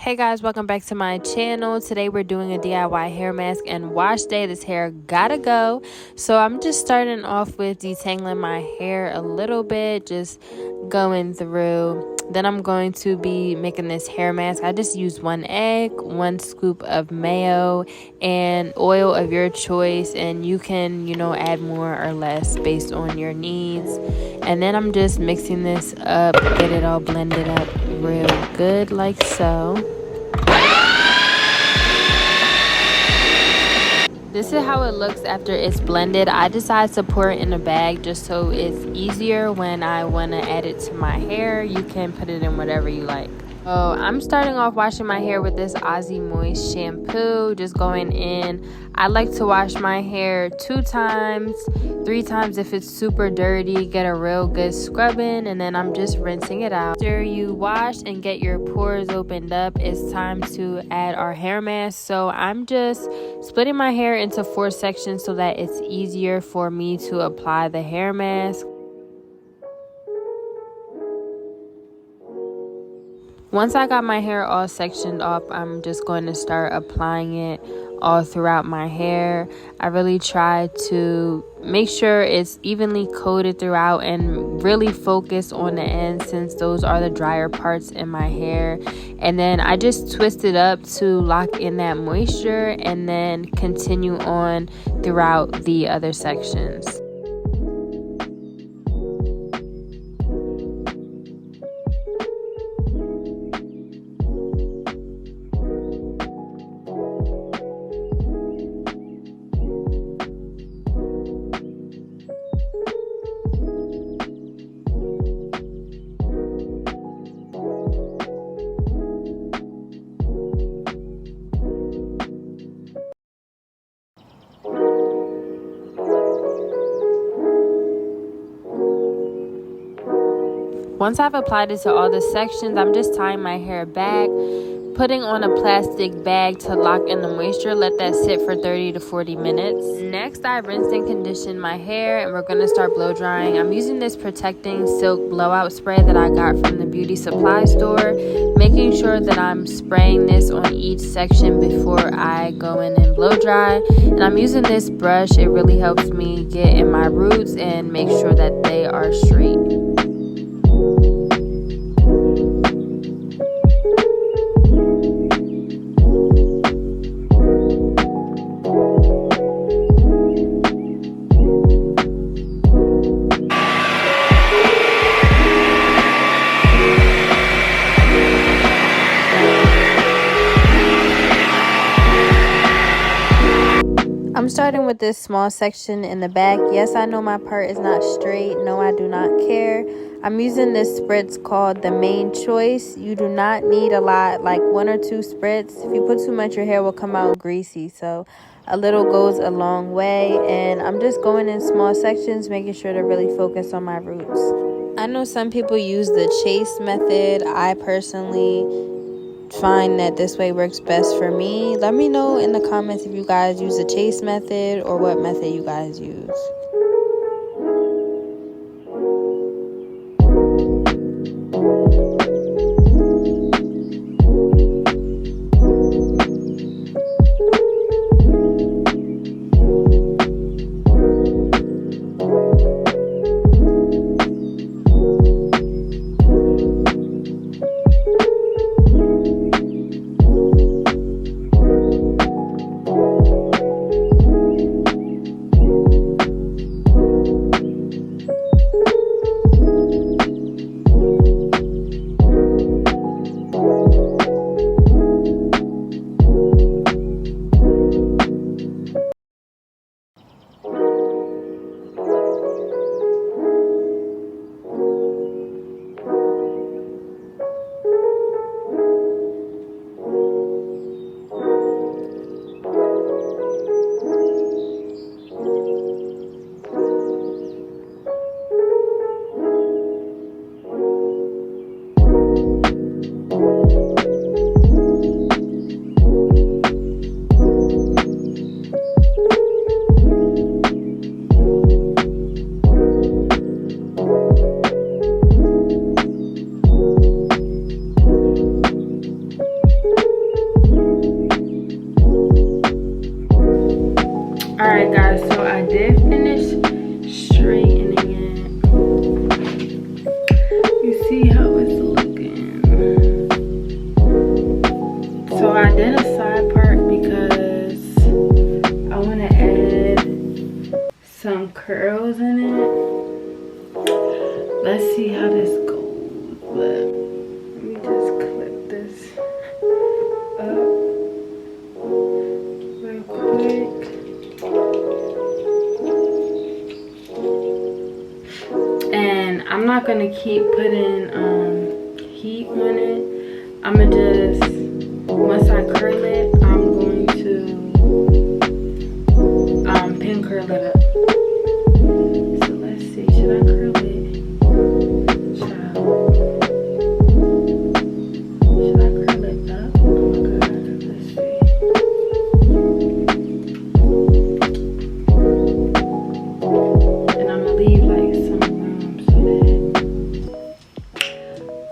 Hey guys, welcome back to my channel. Today we're doing a DIY hair mask and wash day. This hair gotta go. So I'm just starting off with detangling my hair a little bit, just going through. Then I'm going to be making this hair mask. I just used 1 egg, 1 scoop of mayo, and oil of your choice. And you can, add more or less based on your needs. And then I'm just mixing this up, get it all blended up real good like so. This is how it looks after it's blended. I decided to pour it in a bag just so it's easier when I want to add it to my hair. You can put it in whatever you like. So I'm starting off washing my hair with this Aussie Moist shampoo, just going in. I like to wash my hair 2 times, 3 times if it's super dirty, get a real good scrubbing, and then I'm just rinsing it out. After you wash and get your pores opened up, it's time to add our hair mask. So I'm just splitting my hair into 4 sections so that it's easier for me to apply the hair mask. Once I got my hair all sectioned off, I'm just going to start applying it all throughout my hair. I really try to make sure it's evenly coated throughout and really focus on the ends since those are the drier parts in my hair. And then I just twist it up to lock in that moisture and then continue on throughout the other sections. Once I've applied it to all the sections, I'm just tying my hair back, putting on a plastic bag to lock in the moisture, let that sit for 30 to 40 minutes. Next, I rinsed and conditioned my hair and we're going to start blow drying. I'm using this protecting silk blowout spray that I got from the beauty supply store, making sure that I'm spraying this on each section before I go in and blow dry. And I'm using this brush. It really helps me get in my roots and make sure that they are straight. I'm starting with this small section in the back. Yes, I know my part is not straight. No, I do not care. I'm using this spritz called the Main Choice. You do not need a lot, like 1 or 2 spritz. If you put too much, your hair will come out greasy. So a little goes a long way. And I'm just going in small sections, making sure to really focus on my roots. I know some people use the chase method. I personally find that this way works best for me. Let me know in the comments if you guys use the chase method or what method you guys use. let's see how this goes. But let me just clip this up real quick. And I'm not gonna keep putting heat on it. I'ma just, once I curl it, I'm going to pin curl it up. So let's see, should I curl it? Should I curl it up? Oh my god, let's see. And I'm gonna leave like some room so that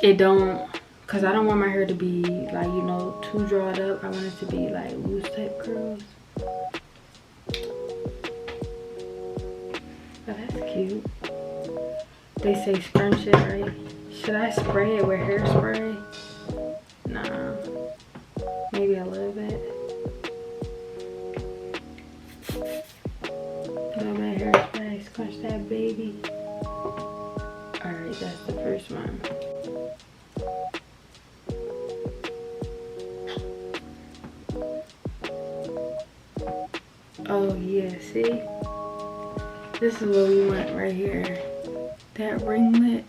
it don't, cause I don't want my hair to be like, you know, too drawn up. I want it to be like loose type curls. Oh, that's cute. They say scrunch it, right? Should I spray it with hairspray? Nah. Maybe a little bit. A little bit of hairspray. Scrunch that baby. Alright, that's the first one. Oh yeah, see? This is what we want right here. That ringlet.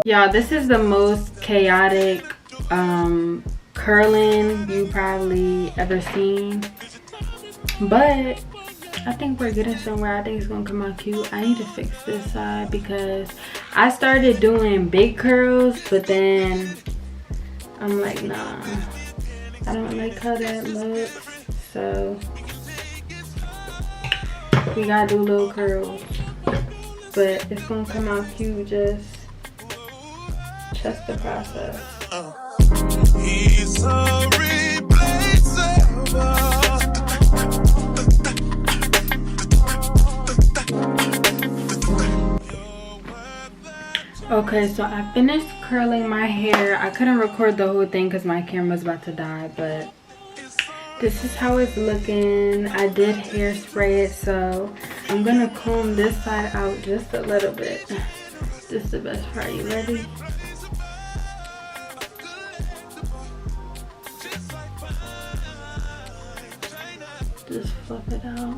Y'all, this is the most chaotic curling you probably ever seen, but I think we're getting somewhere. I think it's gonna come out cute. I need to fix this side because I started doing big curls, but then I'm like, nah, I don't like how that looks, so we gotta do little curls. But it's gonna come out cute. Just trust the process. He's okay, so I finished curling my hair. I couldn't record the whole thing because my camera was about to die, but this is how it's looking. I did hairspray it, so I'm gonna comb this side out just a little bit. This is the best part. You ready? Just fluff it out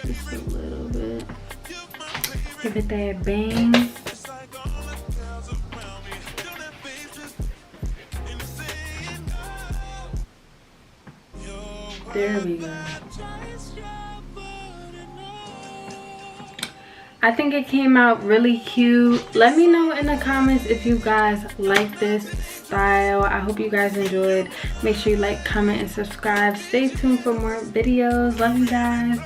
just a little bit. Give it that bang. There we go. I think it came out really cute. Let me know in the comments if you guys like this style. I hope you guys enjoyed. Make sure you like, comment, and subscribe. Stay tuned for more videos. Love you guys.